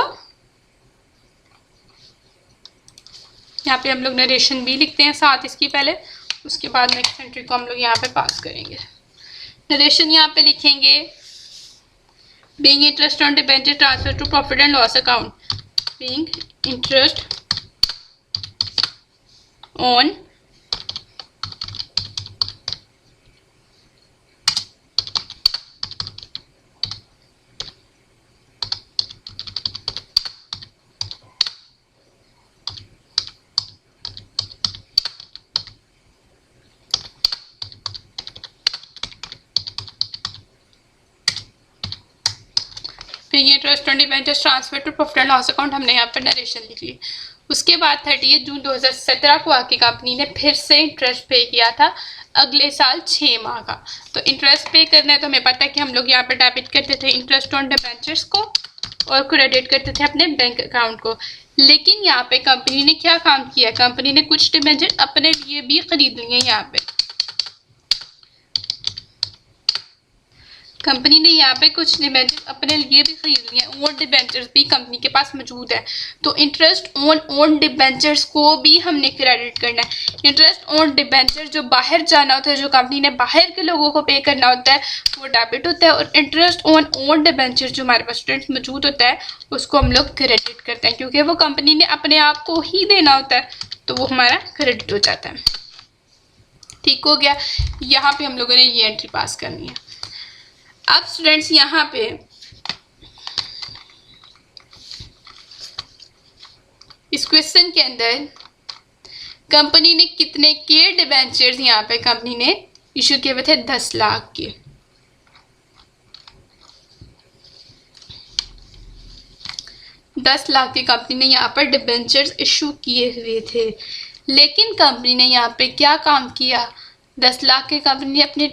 यहाँ पे हम लोग नरेशन भी लिखते हैं साथ इसकी पहले, उसके बाद नेक्स्ट एंट्री को हम लोग यहाँ पे पास करेंगे। नरेशन यहाँ पे लिखेंगे, being interest on debenture transfer to profit and loss account, being interest on फिर ये interest on debentures transfer to profit and loss account हमने यहाँ पर नरेशन लिख ली। उसके बाद 30 जून 2017 को आके कंपनी ने फिर से इंटरेस्ट पे किया था अगले साल 6 माह का। तो इंटरेस्ट पे करना है तो हमें पता है कि हम लोग यहाँ पर डेबिट करते थे इंटरेस्ट ऑन डिबेंचर्स को और क्रेडिट करते थे अपने बैंक अकाउंट को। लेकिन यहाँ पे कंपनी ने क्या काम किया, कंपनी ने कुछ डिबेंचर अपने लिए भी खरीद लिए। यहाँ पे कंपनी ने यहाँ पे कुछ डिबेंचर्स अपने लिए भी खरीद लिए, ओन डिबेंचर्स भी कंपनी के पास मौजूद है। तो इंटरेस्ट ऑन ओन डिबेंचर्स को भी हमने क्रेडिट करना है। इंटरेस्ट ऑन डिबेंचर जो बाहर जाना होता है, जो कंपनी ने बाहर के लोगों को पे करना होता है, वो डेबिट होता है। और इंटरेस्ट ऑन ओन डिबेंचर जो हमारे पास स्टूडेंट्स मौजूद होता है, उसको हम लोग क्रेडिट करते हैं, क्योंकि वो कंपनी ने अपने आप को ही देना होता है, तो वो हमारा क्रेडिट हो जाता है। ठीक हो गया, यहाँ पे हम लोगों ने ये एंट्री पास करनी है। अब स्टूडेंट्स यहाँ पे इस क्वेश्चन के अंदर कंपनी ने कितने के डिबेंचर्स यहाँ पे कंपनी ने इशू किए हुए थे, 10 लाख के। $10 लाख की कंपनी ने यहाँ पर डिबेंचर्स इशू किए हुए थे। लेकिन कंपनी ने यहाँ पे क्या काम किया, 10 लाख के कंपनी ने अपने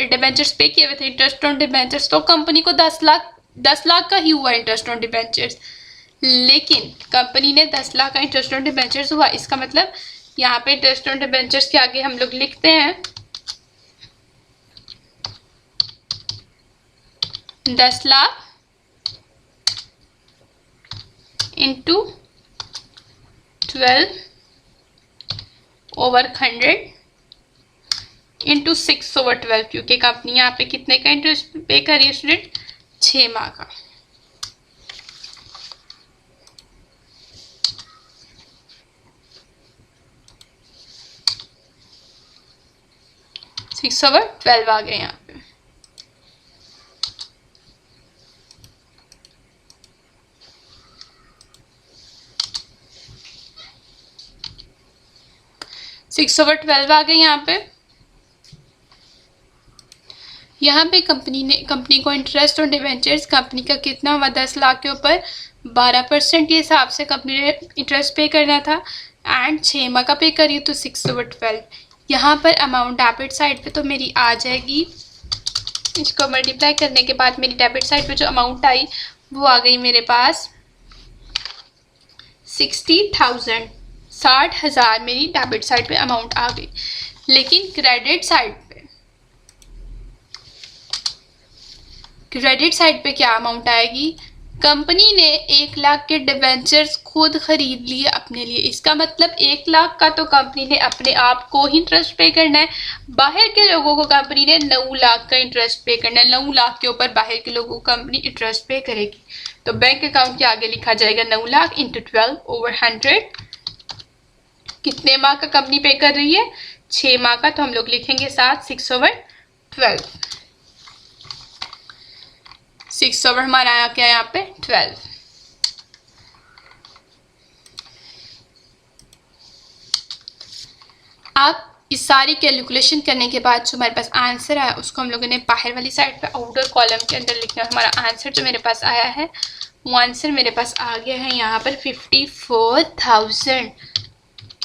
डिबेंचर्स पे किए हुए थे, इंटरेस्ट ऑन डिबेंचर्स, तो कंपनी को 10 लाख का ही हुआ इंटरेस्ट ऑन डिबेंचर्स। लेकिन कंपनी ने 10 लाख का इंटरेस्ट ऑन डिबेंचर्स हुआ, इसका मतलब यहाँ पे इंटरेस्ट ऑन डिबेंचर्स के आगे हम लोग लिखते हैं 10 लाख इंटू 12/100 इंटू 6/12, क्योंकि कंपनी यहाँ पे कितने का इंटरेस्ट पे कर रही है स्टूडेंट, 6 माह का। सिक्स ओवर 12 आ गए यहाँ पे। सिक्स ओवर 12 आ गए यहाँ पे। यहाँ पे कंपनी को इंटरेस्ट ऑन डिबेंचर्स कंपनी का कितना हुआ, 10 लाख के ऊपर 12% के हिसाब से कंपनी ने इंटरेस्ट पे करना था एंड 6 माह का पे करिए तो 6/12। यहाँ पर अमाउंट डेबिट साइड पे तो मेरी आ जाएगी, इसको मल्टीप्लाई करने के बाद मेरी डेबिट साइड पे जो अमाउंट आई वो आ गई मेरे पास 60,000, 60,000 मेरी डेबिट साइड पे अमाउंट आ गई। लेकिन क्रेडिट साइड पे क्या अमाउंट आएगी, कंपनी ने 1 लाख के डिबेंचर्स खुद खरीद लिए अपने लिए। इसका मतलब 1 लाख का तो कंपनी ने अपने आप को ही इंटरेस्ट पे करना है, बाहर के लोगों को कंपनी ने 9 लाख का इंटरेस्ट पे करना है। 9 लाख के ऊपर बाहर के लोगों को कंपनी इंटरेस्ट पे करेगी, तो बैंक अकाउंट के आगे लिखा जाएगा 9 लाख इंटू 12/100। कितने माह का कंपनी पे कर रही है, 6 माह का, तो हम लोग लिखेंगे 6/12। 6 ओवर हमारा आया क्या यहाँ पे 12। आप इस सारी कैलकुलेशन करने के बाद जो हमारे पास आंसर आया उसको हम लोगों ने बाहर वाली साइड पे आउटर कॉलम के अंदर लिखना है। हमारा आंसर जो मेरे पास आया है वो आंसर मेरे पास आ गया है यहाँ पर 54,000,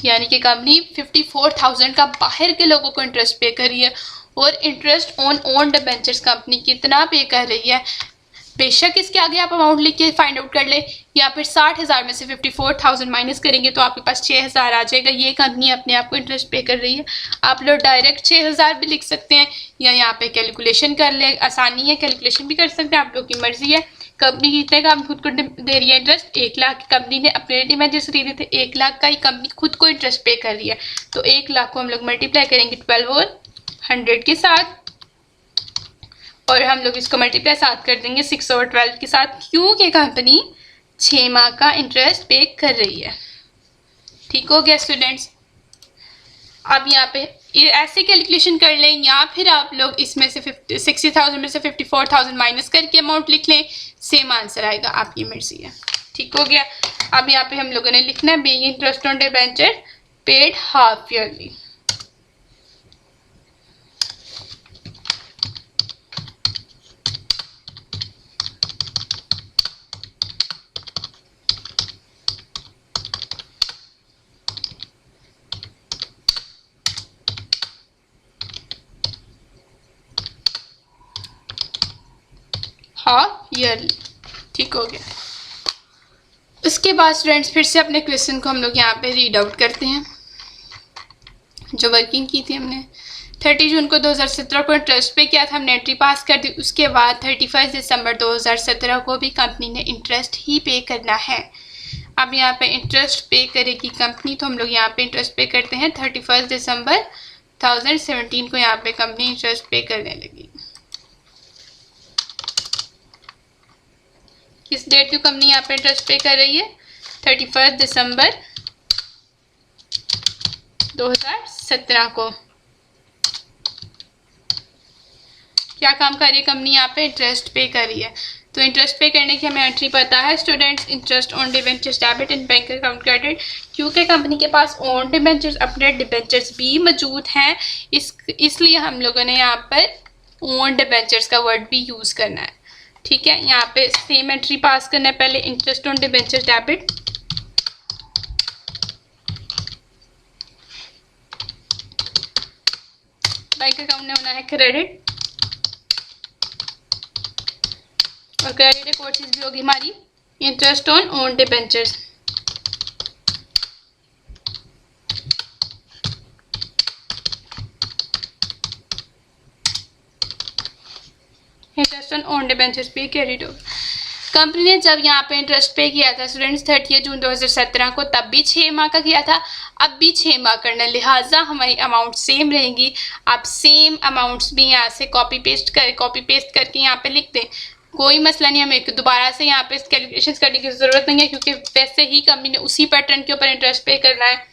यानी कि कंपनी 54,000 का बाहर के लोगों को इंटरेस्ट पे कर रही है। और interest on own debentures company कितना पे कर रही है, बेशक इसके आगे आप अमाउंट लिख के फाइंड आउट कर ले, या फिर 60,000 में से 54,000 माइनस करेंगे तो आपके पास 6,000 आ जाएगा। ये कंपनी अपने आप को इंटरेस्ट पे कर रही है। आप लोग डायरेक्ट 6,000 भी लिख सकते हैं या यहाँ पे कैलकुलेशन कर ले, आसानी है, कैलकुलेशन भी कर सकते हैं, आप लोग की मर्जी है। कंपनी कितने का खुद को दे रही है इंटरेस्ट, 1 लाख कंपनी ने अपने डिबेंचर्स खरीदे थे, 1 लाख का ही कंपनी खुद को इंटरेस्ट पे कर रही है। तो 1 लाख को हम लोग मल्टीप्लाई करेंगे 12/100 के साथ, और हम लोग इसको मल्टीप्लाई साथ कर देंगे 6/12 के साथ, क्योंकि कंपनी 6 माह का इंटरेस्ट पे कर रही है। ठीक हो गया स्टूडेंट्स। अब यहाँ पे ये ऐसे कैलकुलेशन कर लें, या फिर आप लोग इसमें से 60,000 में से 54,000 माइनस करके अमाउंट लिख लें, सेम आंसर आएगा, आपकी मर्जी है। ठीक हो गया। अब यहाँ पे हम लोगों ने लिखना है being interest on debenture paid half yearly. Half yearly. ठीक हो गया। उसके बाद स्टूडेंट्स फिर से अपने क्वेश्चन को हम लोग यहाँ पे रीड आउट करते हैं। जो वर्किंग की थी हमने 30 जून को 2017 को इंटरेस्ट पे किया था, हमने एंट्री पास कर दी। उसके बाद 31 दिसंबर 2017 को भी कंपनी ने इंटरेस्ट ही पे करना है। अब यहाँ पे इंटरेस्ट पे करेगी कंपनी, तो हम लोग यहाँ पे इंटरेस्ट पे करते हैं 31 दिसंबर 2017 को यहाँ पे कंपनी इंटरेस्ट पे करने लगी। किस डेट को कंपनी यहाँ पे इंटरेस्ट पे कर रही है, 31 दिसंबर 2017 को। क्या काम कर रही है कंपनी, यहाँ पे इंटरेस्ट पे कर रही है। तो इंटरेस्ट पे करने की हमें एंट्री पता है students, interest on debentures debit in bank account credit. क्योंकि कंपनी के पास ऑन डिबेंचर्स अपने डिबेंचर्स भी मौजूद हैं, इसलिए हम लोगों ने यहाँ पर ऑन डिबेंचर्स का वर्ड भी यूज़ करना है। ठीक है, यहाँ पे सेम एंट्री पास करना है। पहले interest on debentures debit bank account ने होना है क्रेडिट, और क्रेडिट एक और चीज़ भी होगी हमारी interest on own debentures. Interest on own debentures भी क्रेडिट होगा। कंपनी ने जब यहाँ पे इंटरेस्ट पे किया था स्टूडेंट्स 30 जून 2017 को, तब भी 6 माह का किया था, अब भी 6 माह करना, लिहाजा हमारी अमाउंट सेम रहेंगी। आप सेम अमाउंट्स भी यहाँ से कॉपी पेस्ट करके यहाँ पे लिख दें, कोई मसला नहीं, हमें दोबारा से यहाँ पे कैलकुलेशन करने की ज़रूरत नहीं है, क्योंकि वैसे ही कंपनी ने उसी पैटर्न के ऊपर इंटरेस्ट पे करना है,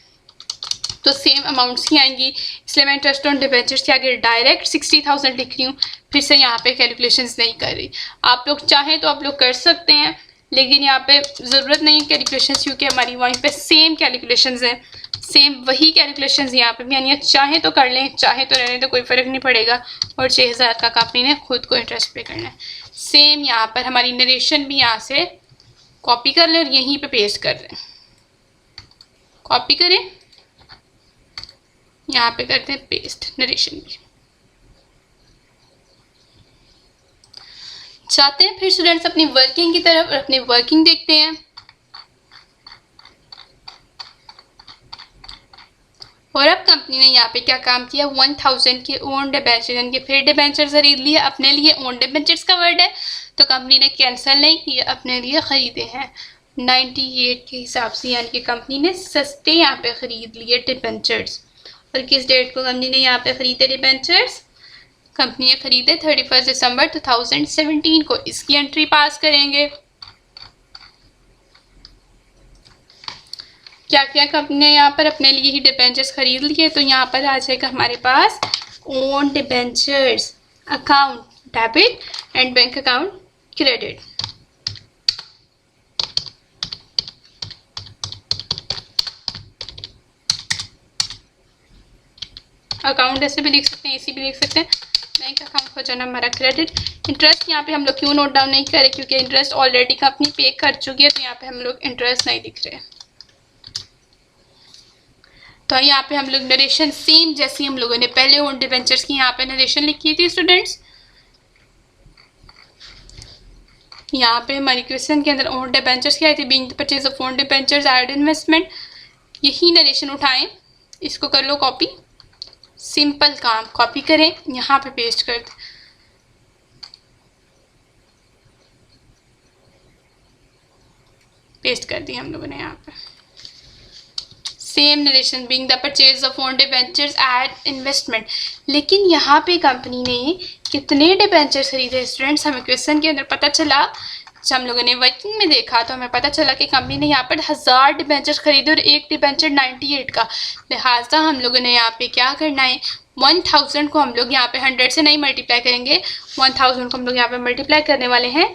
तो सेम अमाउंट्स ही आएंगी। इसलिए मैं इंटरेस्ट ऑन डिबेंचर्स के आगे डायरेक्ट 60,000 लिख रही हूँ, फिर से यहाँ पे कैलकुलेशंस नहीं कर रही। आप लोग चाहें तो आप लोग कर सकते हैं, लेकिन यहाँ पे ज़रूरत नहीं है कैलकुलेशंस, क्योंकि हमारी वहीं पे सेम कैलकुलेशंस हैं, सेम वही कैलकुलेशंस यहाँ पे भी यानी चाहें तो कर लें, चाहे तो रहने तो कोई फ़र्क नहीं पड़ेगा। और 6,000 का कंपनी ने खुद को इंटरेस्ट पे करना है। सेम यहाँ पर हमारी नरेशन भी यहाँ से कॉपी कर लें और यहीं पर पेस्ट कर लें, कॉपी करें, यहाँ पे करते हैं पेस्ट नरेशन भी। जाते हैं फिर स्टूडेंट्स अपनी वर्किंग की तरफ और अपनी वर्किंग देखते हैं। और अब कंपनी ने यहाँ पे क्या काम किया, 1000 के ओन डिबेंचर यानी कि फिर डिबेंचर खरीद लिए, अपने लिए ओन डिबेंचर्स का वर्ड है, तो कंपनी ने कैंसिल नहीं किया, अपने लिए खरीदे हैं 98 के हिसाब से, यानी कि कंपनी ने सस्ते यहाँ पे खरीद लिए डिबेंचर्स। और किस डेट को कंपनी ने यहाँ पे खरीदे डिबेंचर्स, कंपनी ने खरीदे 31 दिसंबर 2017 को। इसकी एंट्री पास करेंगे। क्या क्या कंपनी ने यहाँ पर अपने लिए ही डिबेंचर्स खरीद लिए, तो यहाँ पर आ जाएगा हमारे पास own debentures account debit and bank account credit. Account ऐसे भी लिख सकते हैं, ऐसे भी लिख सकते हैं, बैंक अकाउंट हो जाना हमारा क्रेडिट। इंटरेस्ट यहाँ पे हम लोग क्यों नोट डाउन नहीं करें, क्योंकि इंटरेस्ट ऑलरेडी कंपनी पे कर चुकी है, तो यहाँ पे हम लोग इंटरेस्ट नहीं लिख रहे। तो यहाँ पे हम लोग नरेशन सेम जैसी हम लोगों ने पहले ओन डिबेंचर्स की यहाँ पे नरेशन लिखी थी स्टूडेंट्स। यहाँ पे हमारी क्वेश्चन के अंदर ओन डिबेंचर्स क्या आई थी, being the purchase of own debentures as investment, यही नरेशन उठाएं, इसको कर लो कॉपी, सिंपल काम, कॉपी करें, यहाँ पे पेस्ट कर दें, पेस्ट कर दिया हम लोगों ने यहाँ पे। Same narration being the purchase of own debentures at investment. लेकिन यहाँ पे कंपनी ने कितने डिबेंचर्स खरीदे स्टूडेंट्स, हमें क्वेश्चन के अंदर पता चला, जब हम लोगों ने वर्किंग में देखा तो हमें पता चला कि कंपनी ने यहाँ पर 1000 डिबेंचर्स खरीदे और एक डिबेंचर 98 का। लिहाजा हम लोगों ने यहाँ पे क्या करना है, 1000 को हम लोग यहाँ पे 100 से नहीं मल्टीप्लाई करेंगे, 1000 को हम लोग यहाँ पे मल्टीप्लाई करने वाले हैं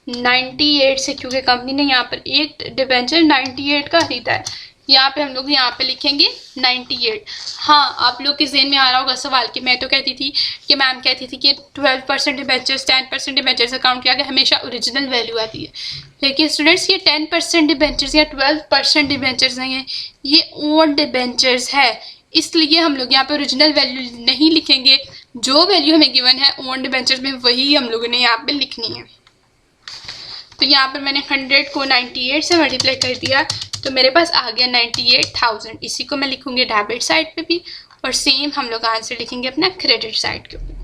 98 से, क्योंकि कंपनी ने यहाँ पर एक डिबेंचर 98 का खरीदा है। यहाँ पे हम लोग यहाँ पे लिखेंगे 98। हाँ, आप लोग के ज़हन में आ रहा होगा सवाल कि मैं तो कहती थी कि मैम कहती थी कि 12% डिबेंचर्स 10% डिबेंचर्स अकाउंट किया गया हमेशा ओरिजिनल वैल्यू आती है, लेकिन स्टूडेंट्स ये 10% डिबेंचर्स या 12% डिबेंचर्स नहीं है, ये ओन डिबेंचर्स है, इसलिए हम लोग यहाँ पे ओरिजिनल वैल्यू नहीं लिखेंगे, जो वैल्यू हमें गिवन है ओन डिबेंचर्स में वही हम लोगों ने यहाँ पे लिखनी है। तो यहाँ पर मैंने 100 को 98 से मल्टीप्लाई कर दिया, तो मेरे पास आ गया 98,000। इसी को मैं लिखूंगी डेबिट साइड पे भी, और सेम हम लोग आंसर लिखेंगे अपना क्रेडिट साइड के ऊपर,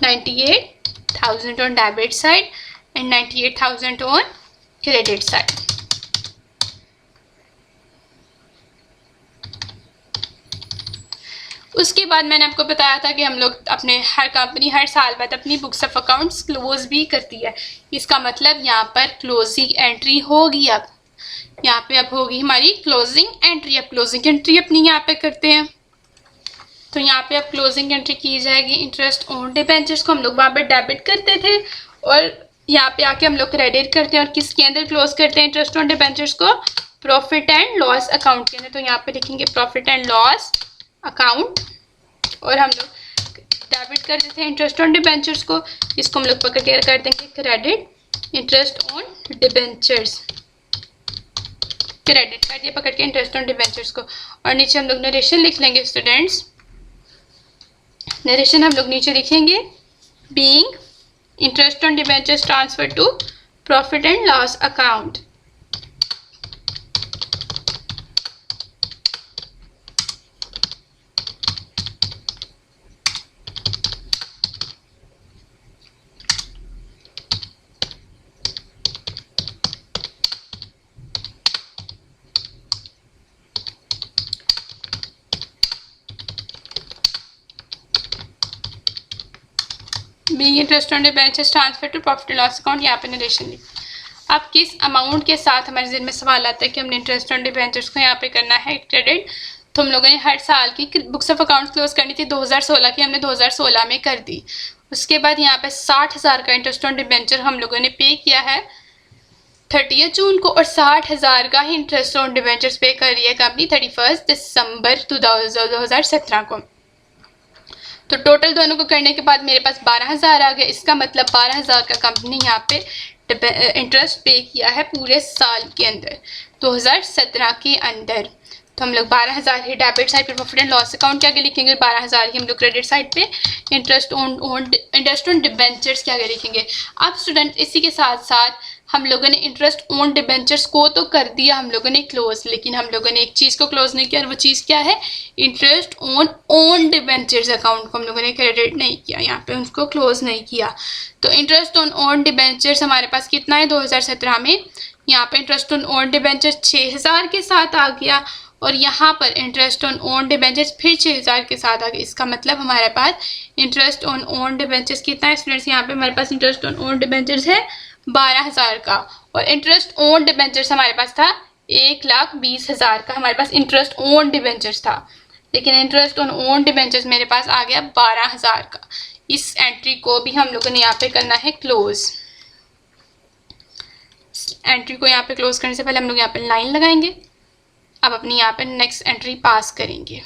98,000 on debit side and 98,000 on credit side. उसके बाद मैंने आपको बताया था कि हम लोग अपने हर कंपनी हर साल बाद अपनी बुक्स ऑफ अकाउंट्स क्लोज भी करती है। इसका मतलब यहाँ पर क्लोजिंग एंट्री होगी, अब यहाँ पे अब होगी हमारी क्लोजिंग एंट्री। अब क्लोजिंग एंट्री अपनी यहाँ पे करते हैं, तो यहाँ पे अब क्लोजिंग एंट्री की जाएगी। इंटरेस्ट ऑन डिबेंचर्स को हम लोग वहाँ पे डेबिट करते थे और यहाँ पे आके हम लोग क्रेडिट करते हैं, और किसके अंदर क्लोज करते हैं इंटरेस्ट ऑन डिबेंचर्स को, प्रॉफिट एंड लॉस अकाउंट के अंदर। तो यहाँ पे लिखेंगे प्रॉफिट एंड लॉस अकाउंट, और हम लोग डेबिट कर देते हैं इंटरेस्ट ऑन डिबेंचर्स को, इसको हम लोग पकड़ के कर देंगे credit interest on debentures, credit कर दिया पकड़ के इंटरेस्ट ऑन डिबेंचर्स को। और नीचे हम लोग नरेशन लिख लेंगे स्टूडेंट्स, नरेशन हम लोग नीचे लिखेंगे, being interest on debentures transfer to profit and loss account. Being interest on debentures transfer to profit and loss account, यहाँ पे नरेशन लिख। अब किस अमाउंट के साथ हमारे ज़हन में सवाल आता है कि हमने इंटरेस्ट ऑन डिबेंचर्स को यहाँ पे करना है क्रेडिट। तो हम लोगों ने हर साल की बुक्स ऑफ अकाउंट्स क्लोज करनी थी 2016 की, हमने 2016 में कर दी। उसके बाद यहाँ पे 60,000 का इंटरेस्ट ऑन डिबेंचर हम लोगों ने पे किया है 30 जून को, और 60,000 का ही इंटरेस्ट ऑन डिबेंचर्स पे कर रही है कंपनी 31 दिसंबर 2017 को। तो टोटल दोनों को करने के बाद मेरे पास 12,000 आ गया। इसका मतलब 12,000 का कंपनी यहाँ पे इंटरेस्ट पे किया है पूरे साल के अंदर, 2017 के अंदर। तो हम लोग 12,000 ही डेबिट साइड पे प्रॉफिट एंड लॉस अकाउंट के आगे लिखेंगे, 12,000 ही हम लोग क्रेडिट साइड पे इंटरेस्ट ऑन डिबेंचर्स के आगे लिखेंगे। अब स्टूडेंट इसी के साथ साथ हम लोगों ने इंटरेस्ट ऑन डिबेंचर्स को तो कर दिया हम लोगों ने क्लोज, लेकिन हम लोगों ने एक चीज़ को क्लोज नहीं किया, और वो चीज़ क्या है, इंटरेस्ट ऑन डिबेंचर्स अकाउंट को हम लोगों ने क्रेडिट नहीं किया, यहाँ पे उसको क्लोज नहीं किया। तो इंटरेस्ट ऑन डिबेंचर्स हमारे पास कितना है 2017 में, यहाँ पे इंटरेस्ट ऑन डिबेंचर्स 6,000 के साथ आ गया, और यहाँ पर इंटरेस्ट ऑन डिबेंचर्स फिर 6,000 के साथ आ गया। इसका मतलब हमारे पास इंटरेस्ट ऑन डिबेंचर्स कितना है स्टूडेंट्स, यहाँ पे हमारे पास इंटरेस्ट ऑन डिबेंचर्स है 12,000 का, और इंटरेस्ट ऑन डिबेंचर्स हमारे पास था 1,20,000 का, हमारे पास इंटरेस्ट ऑन डिबेंचर्स था, लेकिन इंटरेस्ट ऑन डिबेंचर्स मेरे पास आ गया 12,000 का। इस एंट्री को भी हम लोगों ने यहाँ पे करना है क्लोज। एंट्री को यहाँ पे क्लोज करने से पहले हम लोग यहाँ पे लाइन लगाएंगे। अब अपनी यहाँ पे नेक्स्ट एंट्री पास करेंगे।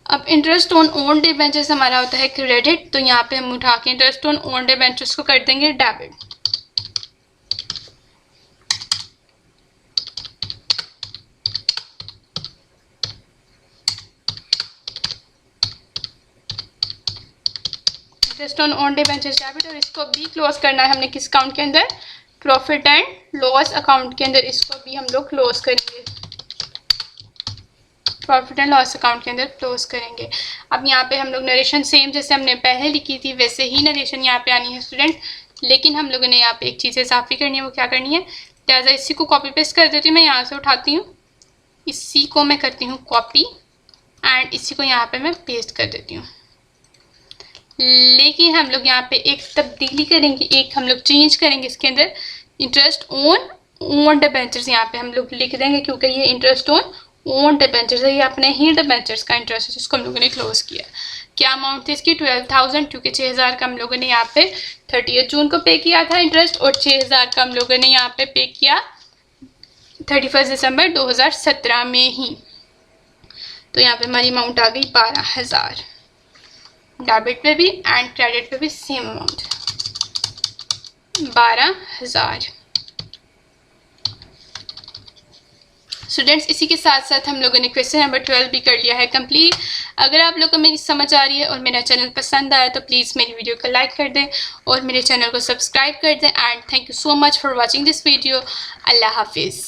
अब इंटरेस्ट ऑन डिबेंचर्स हमारा होता है क्रेडिट, तो यहाँ पे हम उठा के इंटरेस्ट ऑन डिबेंचर्स को कर देंगे debit. Interest on debentures debit, और इसको भी क्लोज करना है हमने किस अकाउंट के अंदर, प्रॉफिट एंड लॉस अकाउंट के अंदर। इसको भी हम लोग क्लोज करेंगे, प्रॉफिट एंड लॉस अकाउंट के अंदर क्लोज करेंगे। अब यहाँ पे हम लोग नरेशन सेम जैसे हमने पहले लिखी थी वैसे ही नरेशन यहाँ पे आनी है स्टूडेंट, लेकिन हम लोगों ने यहाँ पे एक चीज़ इजाफी करनी है। वो क्या करनी है, लिहाजा इसी को कॉपी पेस्ट कर देती हूँ, मैं यहाँ से उठाती हूँ, इसी को मैं करती हूँ कॉपी, एंड इसी को यहाँ पे मैं पेस्ट कर देती हूँ। लेकिन हम लोग यहाँ पे एक तब्दीली करेंगे, एक हम लोग चेंज करेंगे इसके अंदर, इंटरेस्ट ऑन डिबेंचर्स यहाँ पे हम लोग लिख देंगे, क्योंकि ये इंटरेस्ट ऑन डिबेंचर्स है, ये अपने ही डिबेंचर्स का इंटरेस्ट है जिसको हम लोगों ने क्लोज किया। क्या अमाउंट थी इसकी 12,000, क्योंकि 6,000 का हम लोगों ने यहाँ पे 30 जून को पे किया था इंटरेस्ट, और 6,000 का हम लोगों ने यहाँ पे किया 31 दिसंबर 2017 में ही। तो यहाँ पे हमारी अमाउंट आ गई 12,000, डेबिट पे भी एंड क्रेडिट पे भी सेम अमाउंट 12,000। स्टूडेंट्स इसी के साथ साथ हम लोगों ने क्वेश्चन नंबर 12 भी कर लिया है कंप्लीट। अगर आप लोगों को मेरी समझ आ रही है और मेरा चैनल पसंद आया तो प्लीज़ मेरी वीडियो को लाइक कर दें और मेरे चैनल को सब्सक्राइब कर दें। And thank you so much for watching this video. अल्लाह हाफिज़।